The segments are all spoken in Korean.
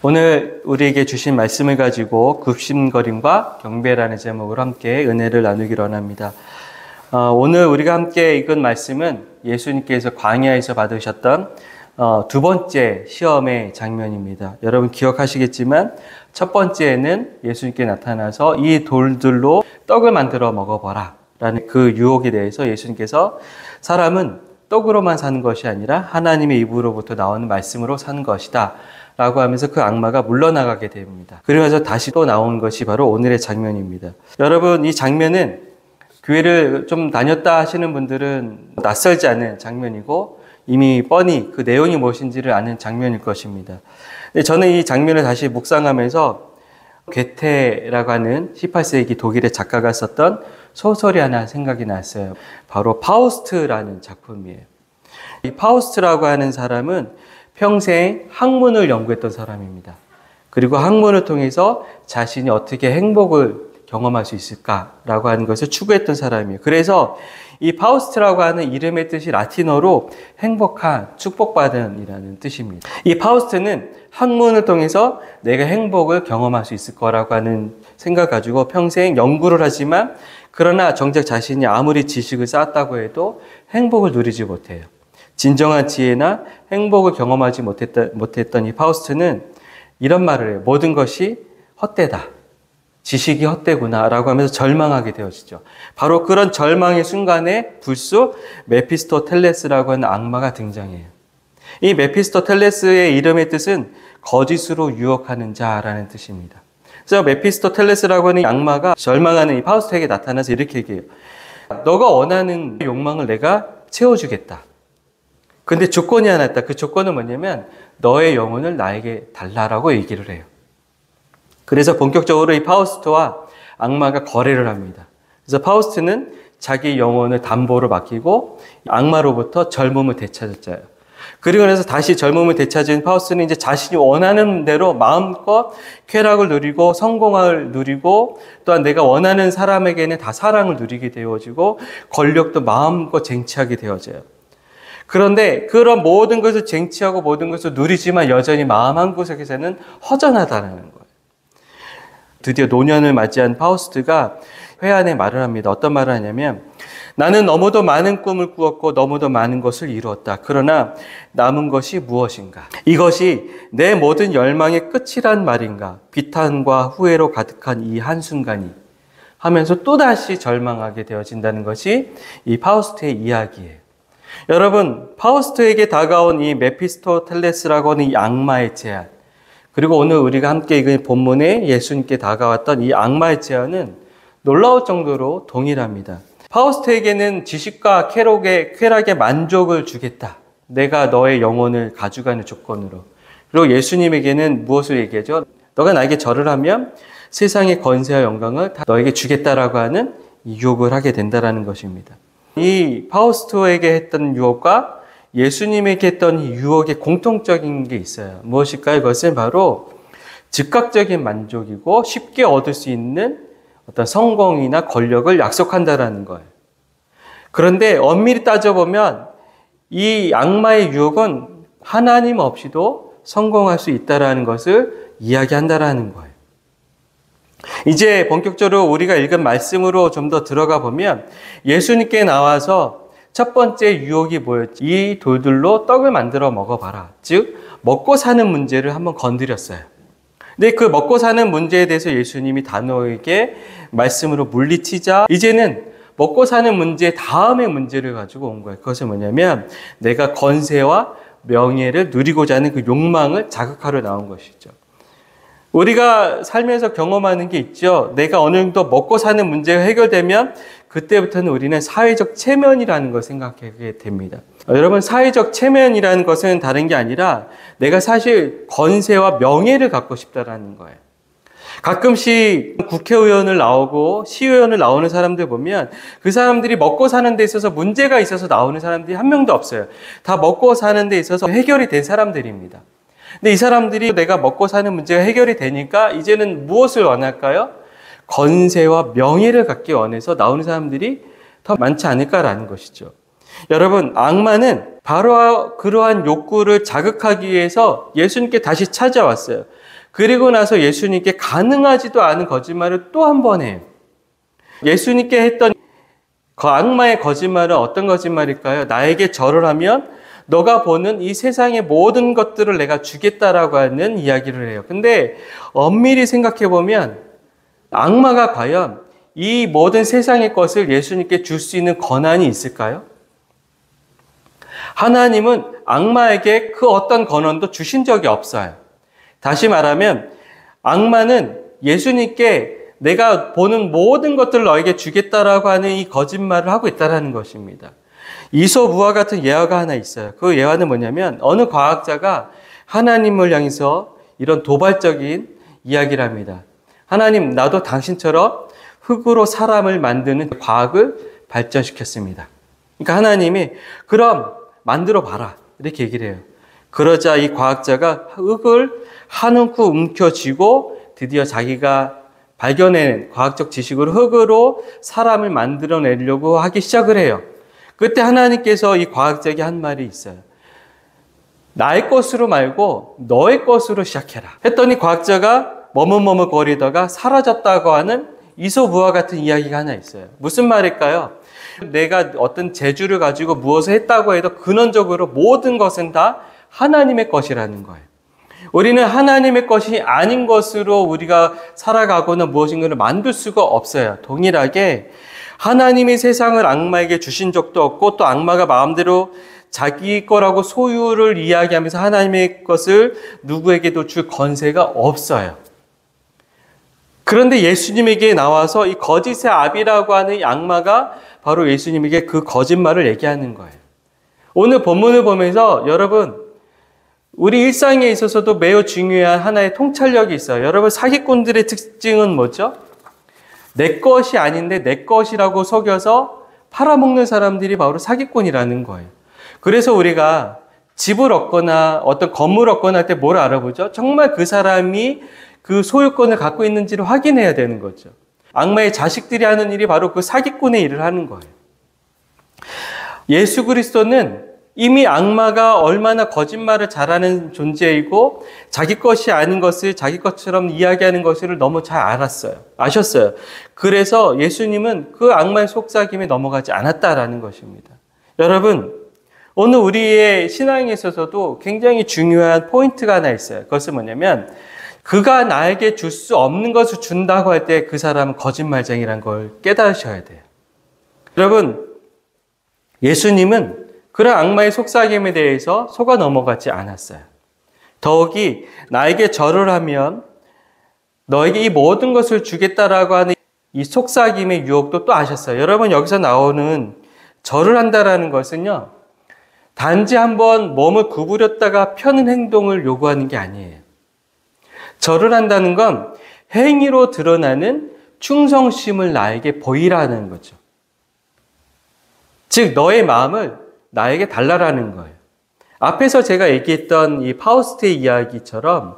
오늘 우리에게 주신 말씀을 가지고 굽신거림과 경배라는 제목으로 함께 은혜를 나누기로 합니다. 오늘 우리가 함께 읽은 말씀은 예수님께서 광야에서 받으셨던 두 번째 시험의 장면입니다. 여러분 기억하시겠지만 첫 번째는 예수님께 나타나서 이 돌들로 떡을 만들어 먹어보라 라는 그 유혹에 대해서 예수님께서 사람은 떡으로만 사는 것이 아니라 하나님의 입으로부터 나오는 말씀으로 사는 것이다 라고 하면서 그 악마가 물러나가게 됩니다. 그러면서 다시 또 나온 것이 바로 오늘의 장면입니다. 여러분, 이 장면은 교회를 좀 다녔다 하시는 분들은 낯설지 않은 장면이고 이미 뻔히 그 내용이 무엇인지를 아는 장면일 것입니다. 근데 저는 이 장면을 다시 묵상하면서 괴테라고 하는 18세기 독일의 작가가 썼던 소설이 하나 생각이 났어요. 바로 파우스트라는 작품이에요. 이 파우스트라고 하는 사람은 평생 학문을 연구했던 사람입니다. 그리고 학문을 통해서 자신이 어떻게 행복을 경험할 수 있을까라고 하는 것을 추구했던 사람이에요. 그래서 이 파우스트라고 하는 이름의 뜻이 라틴어로 행복한, 축복받은 이라는 뜻입니다. 이 파우스트는 학문을 통해서 내가 행복을 경험할 수 있을 거라고 하는 생각 가지고 평생 연구를 하지만 그러나 정작 자신이 아무리 지식을 쌓았다고 해도 행복을 누리지 못해요. 진정한 지혜나 행복을 경험하지 못했던 이 파우스트는 이런 말을 해요. 모든 것이 헛되다. 지식이 헛되구나 라고 하면서 절망하게 되어지죠. 바로 그런 절망의 순간에 불쑥 메피스토텔레스라고 하는 악마가 등장해요. 이 메피스토텔레스의 이름의 뜻은 거짓으로 유혹하는 자라는 뜻입니다. 그래서 메피스토텔레스라고 하는 악마가 절망하는 이 파우스트에게 나타나서 이렇게 얘기해요. 너가 원하는 욕망을 내가 채워주겠다. 근데 조건이 하나 있다. 그 조건은 뭐냐면 너의 영혼을 나에게 달라라고 얘기를 해요. 그래서 본격적으로 이 파우스트와 악마가 거래를 합니다. 그래서 파우스트는 자기 영혼을 담보로 맡기고 악마로부터 젊음을 되찾았어요. 그리고 나서 다시 젊음을 되찾은 파우스트는 이제 자신이 원하는 대로 마음껏 쾌락을 누리고 성공을 누리고 또한 내가 원하는 사람에게는 다 사랑을 누리게 되어지고 권력도 마음껏 쟁취하게 되어져요. 그런데 그런 모든 것을 쟁취하고 모든 것을 누리지만 여전히 마음 한구석에서는 허전하다는 거예요. 드디어 노년을 맞이한 파우스트가 회한의 말을 합니다. 어떤 말을 하냐면 나는 너무도 많은 꿈을 꾸었고 너무도 많은 것을 이루었다. 그러나 남은 것이 무엇인가? 이것이 내 모든 열망의 끝이란 말인가? 비탄과 후회로 가득한 이 한순간이 하면서 또다시 절망하게 되어진다는 것이 이 파우스트의 이야기예요. 여러분, 파우스트에게 다가온 이 메피스토텔레스라고 하는 이 악마의 제안, 그리고 오늘 우리가 함께 읽은 본문에 예수님께 다가왔던 이 악마의 제안은 놀라울 정도로 동일합니다. 파우스트에게는 지식과 쾌락의 만족을 주겠다. 내가 너의 영혼을 가져가는 조건으로. 그리고 예수님에게는 무엇을 얘기하죠? 너가 나에게 절을 하면 세상의 권세와 영광을 다 너에게 주겠다라고 하는 유혹을 하게 된다는 것입니다. 이 파우스트에게 했던 유혹과 예수님에게 했던 유혹의 공통적인 게 있어요. 무엇일까요? 그것은 바로 즉각적인 만족이고 쉽게 얻을 수 있는 어떤 성공이나 권력을 약속한다라는 거예요. 그런데 엄밀히 따져보면 이 악마의 유혹은 하나님 없이도 성공할 수 있다라는 것을 이야기한다라는 거예요. 이제 본격적으로 우리가 읽은 말씀으로 좀 더 들어가 보면 예수님께 나와서 첫 번째 유혹이 뭐였지? 이 돌들로 떡을 만들어 먹어봐라. 즉 먹고 사는 문제를 한번 건드렸어요. 근데 그 먹고 사는 문제에 대해서 예수님이 단호하게 말씀으로 물리치자 이제는 먹고 사는 문제 다음의 문제를 가지고 온 거예요. 그것은 뭐냐면 내가 권세와 명예를 누리고자 하는 그 욕망을 자극하러 나온 것이죠. 우리가 살면서 경험하는 게 있죠. 내가 어느 정도 먹고 사는 문제가 해결되면 그때부터는 우리는 사회적 체면이라는 걸 생각하게 됩니다. 여러분, 사회적 체면이라는 것은 다른 게 아니라 내가 사실 권세와 명예를 갖고 싶다라는 거예요. 가끔씩 국회의원을 나오고 시의원을 나오는 사람들 보면 그 사람들이 먹고 사는 데 있어서 문제가 있어서 나오는 사람들이 한 명도 없어요. 다 먹고 사는 데 있어서 해결이 된 사람들입니다. 근데 이 사람들이 내가 먹고 사는 문제가 해결이 되니까 이제는 무엇을 원할까요? 권세와 명예를 갖기 원해서 나오는 사람들이 더 많지 않을까라는 것이죠. 여러분, 악마는 바로 그러한 욕구를 자극하기 위해서 예수님께 다시 찾아왔어요. 그리고 나서 예수님께 가능하지도 않은 거짓말을 또 한 번 해요. 예수님께 했던 그 악마의 거짓말은 어떤 거짓말일까요? 나에게 절을 하면 너가 보는 이 세상의 모든 것들을 내가 주겠다라고 하는 이야기를 해요. 근데 엄밀히 생각해 보면 악마가 과연 이 모든 세상의 것을 예수님께 줄 수 있는 권한이 있을까요? 하나님은 악마에게 그 어떤 권한도 주신 적이 없어요. 다시 말하면 악마는 예수님께 내가 보는 모든 것들을 너에게 주겠다라고 하는 이 거짓말을 하고 있다는 것입니다. 이솝우화 같은 예화가 하나 있어요. 그 예화는 뭐냐면 어느 과학자가 하나님을 향해서 이런 도발적인 이야기를 합니다. 하나님, 나도 당신처럼 흙으로 사람을 만드는 과학을 발전시켰습니다. 그러니까 하나님이 그럼 만들어 봐라 이렇게 얘기를 해요. 그러자 이 과학자가 흙을 한 움큼 움켜쥐고 드디어 자기가 발견해낸 과학적 지식으로 흙으로 사람을 만들어내려고 하기 시작을 해요. 그때 하나님께서 이 과학자에게 한 말이 있어요. 나의 것으로 말고 너의 것으로 시작해라. 했더니 과학자가 머뭇머뭇거리다가 사라졌다고 하는 이솝우화 같은 이야기가 하나 있어요. 무슨 말일까요? 내가 어떤 재주를 가지고 무엇을 했다고 해도 근원적으로 모든 것은 다 하나님의 것이라는 거예요. 우리는 하나님의 것이 아닌 것으로 우리가 살아가거나 무엇인가를 만들 수가 없어요. 동일하게 하나님이 세상을 악마에게 주신 적도 없고 또 악마가 마음대로 자기 거라고 소유를 이야기하면서 하나님의 것을 누구에게도 줄 권세가 없어요. 그런데 예수님에게 나와서 이 거짓의 아비라고 하는 이 악마가 바로 예수님에게 그 거짓말을 얘기하는 거예요. 오늘 본문을 보면서 여러분, 우리 일상에 있어서도 매우 중요한 하나의 통찰력이 있어요. 여러분, 사기꾼들의 특징은 뭐죠? 내 것이 아닌데 내 것이라고 속여서 팔아먹는 사람들이 바로 사기꾼이라는 거예요. 그래서 우리가 집을 얻거나 어떤 건물을 얻거나 할 때 뭘 알아보죠? 정말 그 사람이 그 소유권을 갖고 있는지를 확인해야 되는 거죠. 악마의 자식들이 하는 일이 바로 그 사기꾼의 일을 하는 거예요. 예수 그리스도는 이미 악마가 얼마나 거짓말을 잘하는 존재이고 자기 것이 아닌 것을 자기 것처럼 이야기하는 것을 너무 잘 아셨어요. 그래서 예수님은 그 악마의 속삭임에 넘어가지 않았다라는 것입니다. 여러분, 오늘 우리의 신앙에 있어서도 굉장히 중요한 포인트가 하나 있어요. 그것은 뭐냐면 그가 나에게 줄 수 없는 것을 준다고 할 때 그 사람은 거짓말쟁이라는 걸 깨달으셔야 돼요. 여러분, 예수님은 그런 악마의 속삭임에 대해서 속아 넘어가지 않았어요. 더욱이 나에게 절을 하면 너에게 이 모든 것을 주겠다라고 하는 이 속삭임의 유혹도 또 아셨어요. 여러분, 여기서 나오는 절을 한다라는 것은요, 단지 한번 몸을 구부렸다가 펴는 행동을 요구하는 게 아니에요. 절을 한다는 건 행위로 드러나는 충성심을 나에게 보이라는 거죠. 즉, 너의 마음을 나에게 달라라는 거예요. 앞에서 제가 얘기했던 이 파우스트의 이야기처럼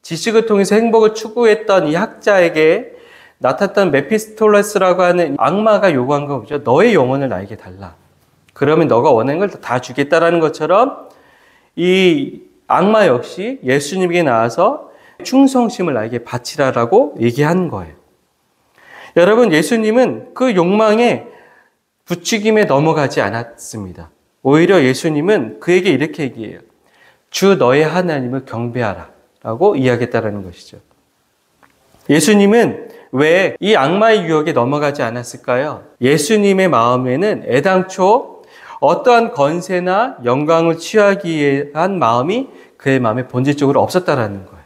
지식을 통해서 행복을 추구했던 이 학자에게 나타났던 메피스톨레스라고 하는 악마가 요구한 거 보죠. 너의 영혼을 나에게 달라. 그러면 너가 원하는 걸 다 주겠다라는 것처럼 이 악마 역시 예수님에게 나와서 충성심을 나에게 바치라라고 얘기한 거예요. 여러분, 예수님은 그 욕망에 부추김에 넘어가지 않았습니다. 오히려 예수님은 그에게 이렇게 얘기해요. 주 너의 하나님을 경배하라 라고 이야기했다는 것이죠. 예수님은 왜 이 악마의 유혹에 넘어가지 않았을까요? 예수님의 마음에는 애당초 어떠한 권세나 영광을 취하기 위한 마음이 그의 마음에 본질적으로 없었다라는 거예요.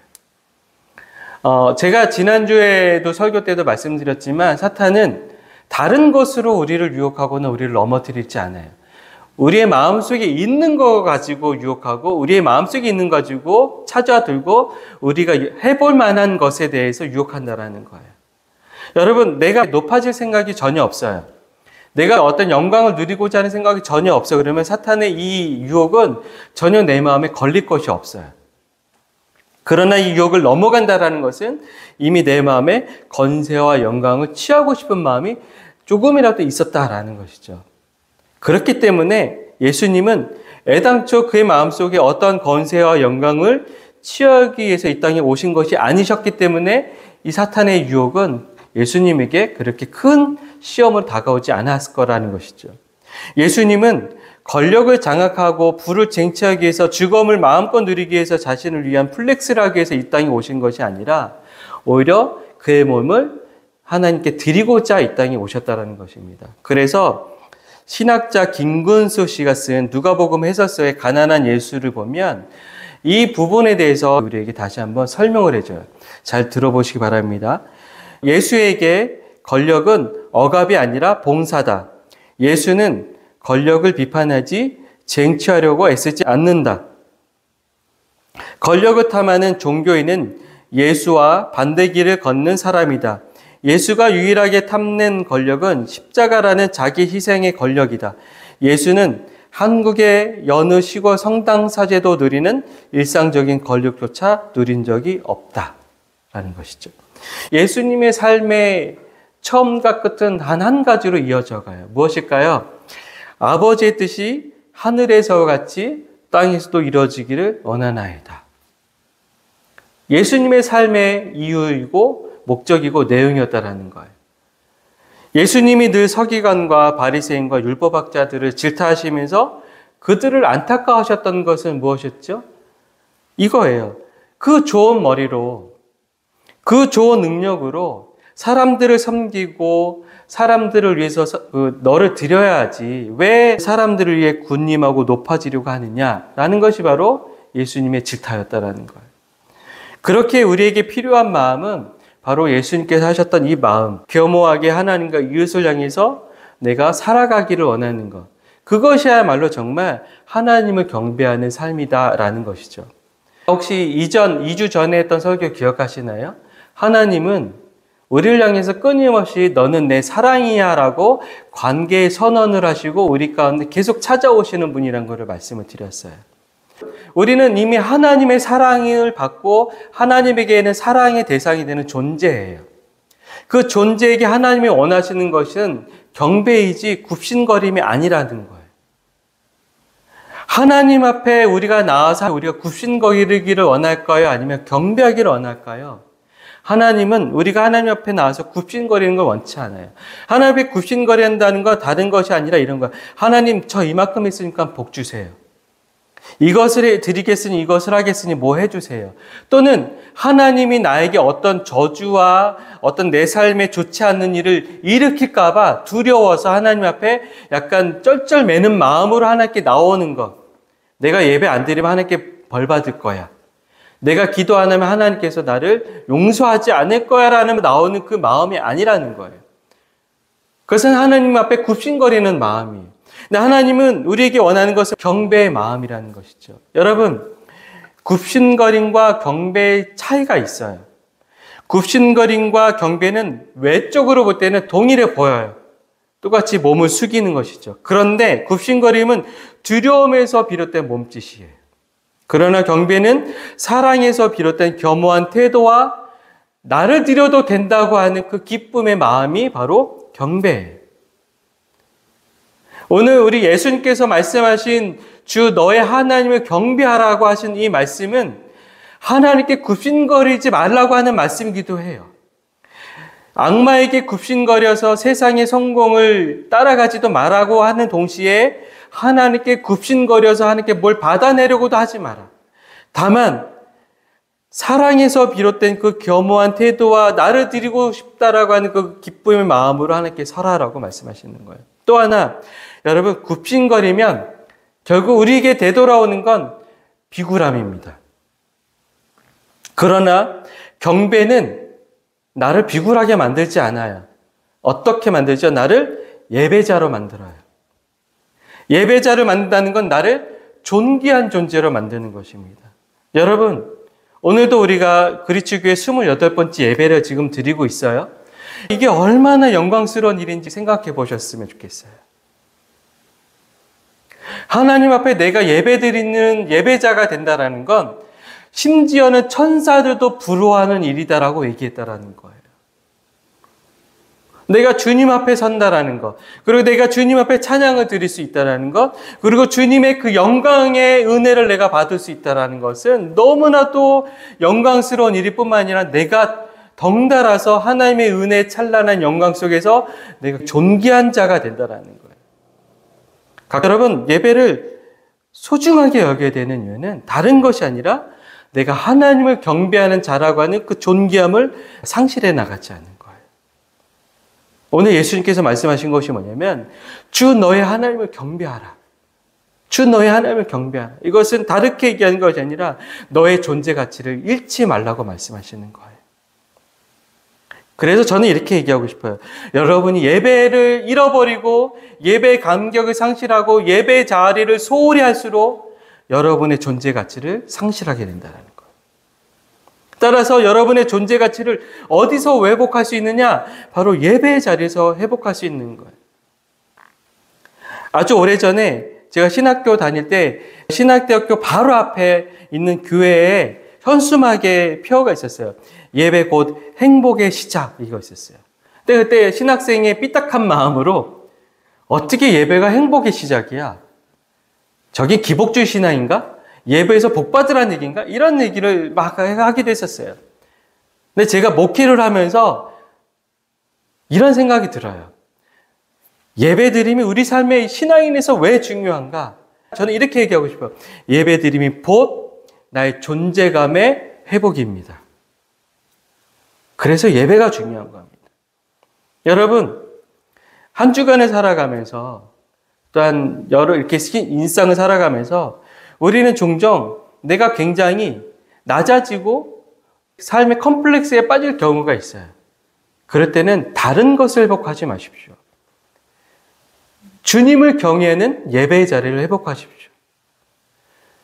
제가 지난주에도 설교 때도 말씀드렸지만 사탄은 다른 것으로 우리를 유혹하거나 우리를 넘어뜨리지 않아요. 우리의 마음속에 있는 거 가지고 유혹하고 우리의 마음속에 있는 거 가지고 찾아들고 우리가 해볼 만한 것에 대해서 유혹한다라는 거예요. 여러분, 내가 높아질 생각이 전혀 없어요. 내가 어떤 영광을 누리고자 하는 생각이 전혀 없어요. 그러면 사탄의 이 유혹은 전혀 내 마음에 걸릴 것이 없어요. 그러나 이 유혹을 넘어간다라는 것은 이미 내 마음에 건세와 영광을 취하고 싶은 마음이 조금이라도 있었다라는 것이죠. 그렇기 때문에 예수님은 애당초 그의 마음속에 어떤 권세와 영광을 취하기 위해서 이 땅에 오신 것이 아니셨기 때문에 이 사탄의 유혹은 예수님에게 그렇게 큰 시험으로 다가오지 않았을 거라는 것이죠. 예수님은 권력을 장악하고 부를 쟁취하기 위해서 즐거움을 마음껏 누리기 위해서 자신을 위한 플렉스를 하기 위해서 이 땅에 오신 것이 아니라 오히려 그의 몸을 하나님께 드리고자 이 땅에 오셨다는 것입니다. 그래서 신학자 김근수 씨가 쓴 누가복음 해설서의 가난한 예수를 보면 이 부분에 대해서 우리에게 다시 한번 설명을 해줘요. 잘 들어보시기 바랍니다. 예수에게 권력은 억압이 아니라 봉사다. 예수는 권력을 비판하지 쟁취하려고 애쓰지 않는다. 권력을 탐하는 종교인은 예수와 반대길을 걷는 사람이다. 예수가 유일하게 탐낸 권력은 십자가라는 자기 희생의 권력이다. 예수는 한국의 여느 시골 성당 사제도 누리는 일상적인 권력조차 누린 적이 없다라는 것이죠. 예수님의 삶의 처음과 끝은 단 한 가지로 이어져 가요. 무엇일까요? 아버지의 뜻이 하늘에서 같이 땅에서도 이루어지기를 원하나이다. 예수님의 삶의 이유이고 목적이고 내용이었다라는 거예요. 예수님이 늘 서기관과 바리새인과 율법학자들을 질타하시면서 그들을 안타까워하셨던 것은 무엇이었죠? 이거예요. 그 좋은 머리로, 그 좋은 능력으로 사람들을 섬기고 사람들을 위해서 너를 드려야지 왜 사람들을 위해 군림하고 높아지려고 하느냐라는 것이 바로 예수님의 질타였다라는 거예요. 그렇게 우리에게 필요한 마음은 바로 예수님께서 하셨던 이 마음, 겸허하게 하나님과 이웃을 향해서 내가 살아가기를 원하는 것. 그것이야말로 정말 하나님을 경배하는 삶이다라는 것이죠. 혹시 2주 전에 했던 설교 기억하시나요? 하나님은 우리를 향해서 끊임없이 너는 내 사랑이야 라고 관계의 선언을 하시고 우리 가운데 계속 찾아오시는 분이라는 것을 말씀을 드렸어요. 우리는 이미 하나님의 사랑을 받고 하나님에게는 사랑의 대상이 되는 존재예요. 그 존재에게 하나님이 원하시는 것은 경배이지 굽신거림이 아니라는 거예요. 하나님 앞에 우리가 나와서 우리가 굽신거리기를 원할까요? 아니면 경배하기를 원할까요? 하나님은 우리가 하나님 앞에 나와서 굽신거리는 걸 원치 않아요. 하나님 앞에 굽신거린다는 건 다른 것이 아니라 이런 거예요. 하나님 저 이만큼 했으니까 복 주세요. 이것을 드리겠으니 이것을 하겠으니 뭐 해주세요. 또는 하나님이 나에게 어떤 저주와 어떤 내 삶에 좋지 않는 일을 일으킬까 봐 두려워서 하나님 앞에 약간 쩔쩔매는 마음으로 하나님께 나오는 것. 내가 예배 안 드리면 하나님께 벌 받을 거야. 내가 기도 안 하면 하나님께서 나를 용서하지 않을 거야 라는 나오는 그 마음이 아니라는 거예요. 그것은 하나님 앞에 굽신거리는 마음이에요. 근데 하나님은 우리에게 원하는 것은 경배의 마음이라는 것이죠. 여러분, 굽신거림과 경배의 차이가 있어요. 굽신거림과 경배는 외적으로 볼 때는 동일해 보여요. 똑같이 몸을 숙이는 것이죠. 그런데 굽신거림은 두려움에서 비롯된 몸짓이에요. 그러나 경배는 사랑에서 비롯된 겸허한 태도와 나를 드려도 된다고 하는 그 기쁨의 마음이 바로 경배예요. 오늘 우리 예수님께서 말씀하신 주 너의 하나님을 경배하라고 하신 이 말씀은 하나님께 굽신거리지 말라고 하는 말씀이기도 해요. 악마에게 굽신거려서 세상의 성공을 따라가지도 말라고 하는 동시에 하나님께 굽신거려서 하나님께 뭘 받아내려고도 하지 마라. 다만 사랑에서 비롯된 그 겸허한 태도와 나를 드리고 싶다라고 하는 그 기쁨의 마음으로 하나님께 설하라고 말씀하시는 거예요. 또 하나, 여러분, 굽신거리면 결국 우리에게 되돌아오는 건 비굴함입니다. 그러나 경배는 나를 비굴하게 만들지 않아요. 어떻게 만들죠? 나를 예배자로 만들어요. 예배자를 만든다는 건 나를 존귀한 존재로 만드는 것입니다. 여러분, 오늘도 우리가 그리스도교회 28번째 예배를 지금 드리고 있어요. 이게 얼마나 영광스러운 일인지 생각해 보셨으면 좋겠어요. 하나님 앞에 내가 예배드리는 예배자가 된다는 건 심지어는 천사들도 부러워하는 일이다라고 얘기했다라는 거예요. 내가 주님 앞에 선다라는 것, 그리고 내가 주님 앞에 찬양을 드릴 수 있다라는 것, 그리고 주님의 그 영광의 은혜를 내가 받을 수 있다라는 것은 너무나도 영광스러운 일일 뿐만 아니라 내가 덩달아서 하나님의 은혜의 찬란한 영광 속에서 내가 존귀한 자가 된다라는 거예요. 여러분, 예배를 소중하게 여겨야 되는 이유는 다른 것이 아니라 내가 하나님을 경배하는 자라고 하는 그 존귀함을 상실해 나가지 않는 거예요. 오늘 예수님께서 말씀하신 것이 뭐냐면 주 너의 하나님을 경배하라. 주 너의 하나님을 경배하라. 이것은 다르게 얘기하는 것이 아니라 너의 존재 가치를 잃지 말라고 말씀하시는 거예요. 그래서 저는 이렇게 얘기하고 싶어요. 여러분이 예배를 잃어버리고 예배의 감격을 상실하고 예배의 자리를 소홀히 할수록 여러분의 존재 가치를 상실하게 된다는 거예요. 따라서 여러분의 존재 가치를 어디서 회복할 수 있느냐? 바로 예배의 자리에서 회복할 수 있는 거예요. 아주 오래전에 제가 신학교 다닐 때 신학대학교 바로 앞에 있는 교회에 현수막에 표어가 있었어요. 예배 곧 행복의 시작, 이거 있었어요. 근데 그때 신학생의 삐딱한 마음으로 어떻게 예배가 행복의 시작이야? 저게 기복주의 신앙인가? 예배에서 복 받으라는 얘기인가? 이런 얘기를 막 하기도 했었어요. 근데 제가 목회를 하면서 이런 생각이 들어요. 예배 드림이 우리 삶의 신앙인에서 왜 중요한가? 저는 이렇게 얘기하고 싶어요. 예배 드림이 곧 나의 존재감의 회복입니다. 그래서 예배가 중요한 겁니다. 여러분, 한 주간을 살아가면서 또한 여러 이렇게 일상을 살아가면서 우리는 종종 내가 굉장히 낮아지고 삶의 컴플렉스에 빠질 경우가 있어요. 그럴 때는 다른 것을 회복하지 마십시오. 주님을 경외하는 예배의 자리를 회복하십시오.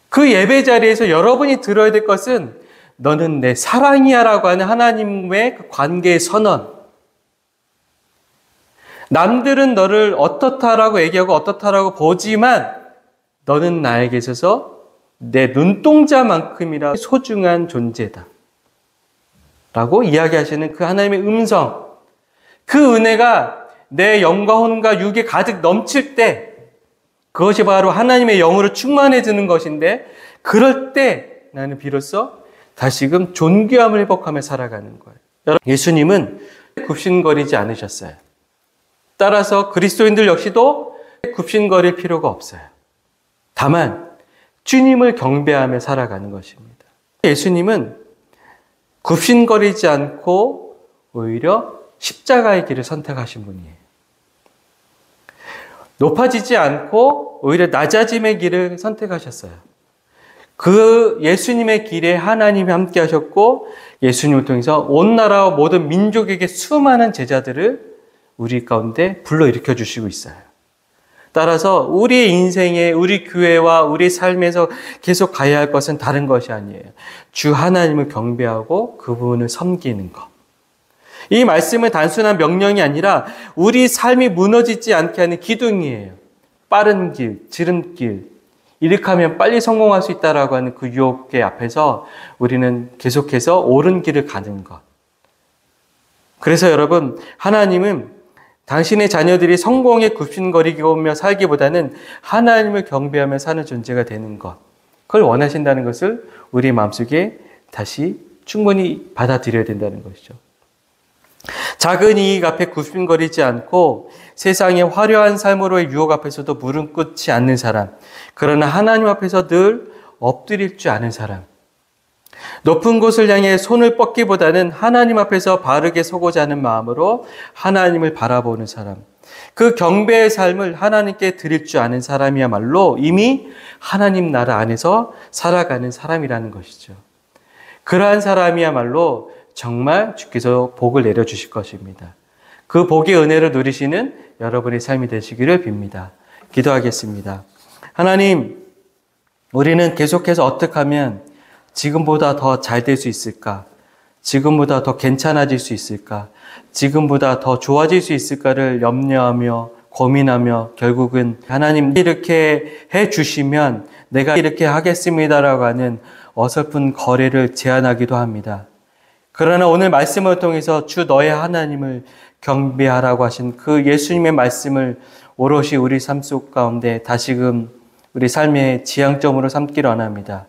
그 예배 자리에서 여러분이 들어야 될 것은 너는 내 사랑이야 라고 하는 하나님의 그 관계의 선언. 남들은 너를 어떻다라고 얘기하고 어떻다라고 보지만 너는 나에게 있어서 내 눈동자만큼이나 소중한 존재다. 라고 이야기하시는 그 하나님의 음성. 그 은혜가 내 영과 혼과 육에 가득 넘칠 때 그것이 바로 하나님의 영으로 충만해지는 것인데 그럴 때 나는 비로소 다시금 존귀함을 회복하며 살아가는 거예요. 예수님은 굽신거리지 않으셨어요. 따라서 그리스도인들 역시도 굽신거릴 필요가 없어요. 다만 주님을 경배하며 살아가는 것입니다. 예수님은 굽신거리지 않고 오히려 십자가의 길을 선택하신 분이에요. 높아지지 않고 오히려 낮아짐의 길을 선택하셨어요. 그 예수님의 길에 하나님이 함께 하셨고 예수님을 통해서 온 나라와 모든 민족에게 수많은 제자들을 우리 가운데 불러일으켜 주시고 있어요. 따라서 우리의 인생에 우리 교회와 우리 삶에서 계속 가야 할 것은 다른 것이 아니에요. 주 하나님을 경배하고 그분을 섬기는 것. 이 말씀은 단순한 명령이 아니라 우리 삶이 무너지지 않게 하는 기둥이에요. 빠른 길, 지름길, 이렇게 하면 빨리 성공할 수 있다라고 하는 그 유혹의 앞에서 우리는 계속해서 옳은 길을 가는 것. 그래서 여러분, 하나님은 당신의 자녀들이 성공에 굽신거리며 살기보다는 하나님을 경배하며 사는 존재가 되는 것. 그걸 원하신다는 것을 우리 마음속에 다시 충분히 받아들여야 된다는 것이죠. 작은 이익 앞에 굽신거리지 않고 세상의 화려한 삶으로의 유혹 앞에서도 무릎 꿇지 않는 사람. 그러나 하나님 앞에서 늘 엎드릴 줄 아는 사람. 높은 곳을 향해 손을 뻗기보다는 하나님 앞에서 바르게 서고자 하는 마음으로 하나님을 바라보는 사람. 그 경배의 삶을 하나님께 드릴 줄 아는 사람이야말로 이미 하나님 나라 안에서 살아가는 사람이라는 것이죠. 그러한 사람이야말로 정말 주께서 복을 내려주실 것입니다. 그 복의 은혜를 누리시는 여러분의 삶이 되시기를 빕니다. 기도하겠습니다. 하나님, 우리는 계속해서 어떻게 하면 지금보다 더 잘 될 수 있을까? 지금보다 더 괜찮아질 수 있을까? 지금보다 더 좋아질 수 있을까를 염려하며 고민하며 결국은 하나님 이렇게 해주시면 내가 이렇게 하겠습니다라고 하는 어설픈 거래를 제안하기도 합니다. 그러나 오늘 말씀을 통해서 주 너의 하나님을 경배하라고 하신 그 예수님의 말씀을 오롯이 우리 삶 속 가운데 다시금 우리 삶의 지향점으로 삼기를 원합니다.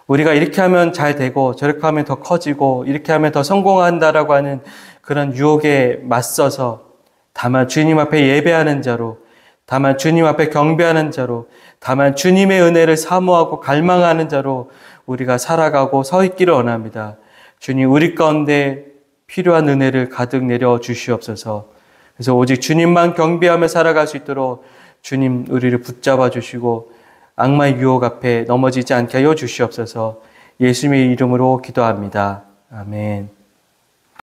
우리가 이렇게 하면 잘 되고 저렇게 하면 더 커지고 이렇게 하면 더 성공한다라고 하는 그런 유혹에 맞서서 다만 주님 앞에 예배하는 자로, 다만 주님 앞에 경배하는 자로, 다만 주님의 은혜를 사모하고 갈망하는 자로 우리가 살아가고 서 있기를 원합니다. 주님, 우리 가운데 필요한 은혜를 가득 내려 주시옵소서. 그래서 오직 주님만 경배하며 살아갈 수 있도록 주님 우리를 붙잡아 주시고 악마의 유혹 앞에 넘어지지 않게 하여 주시옵소서. 예수님의 이름으로 기도합니다. 아멘.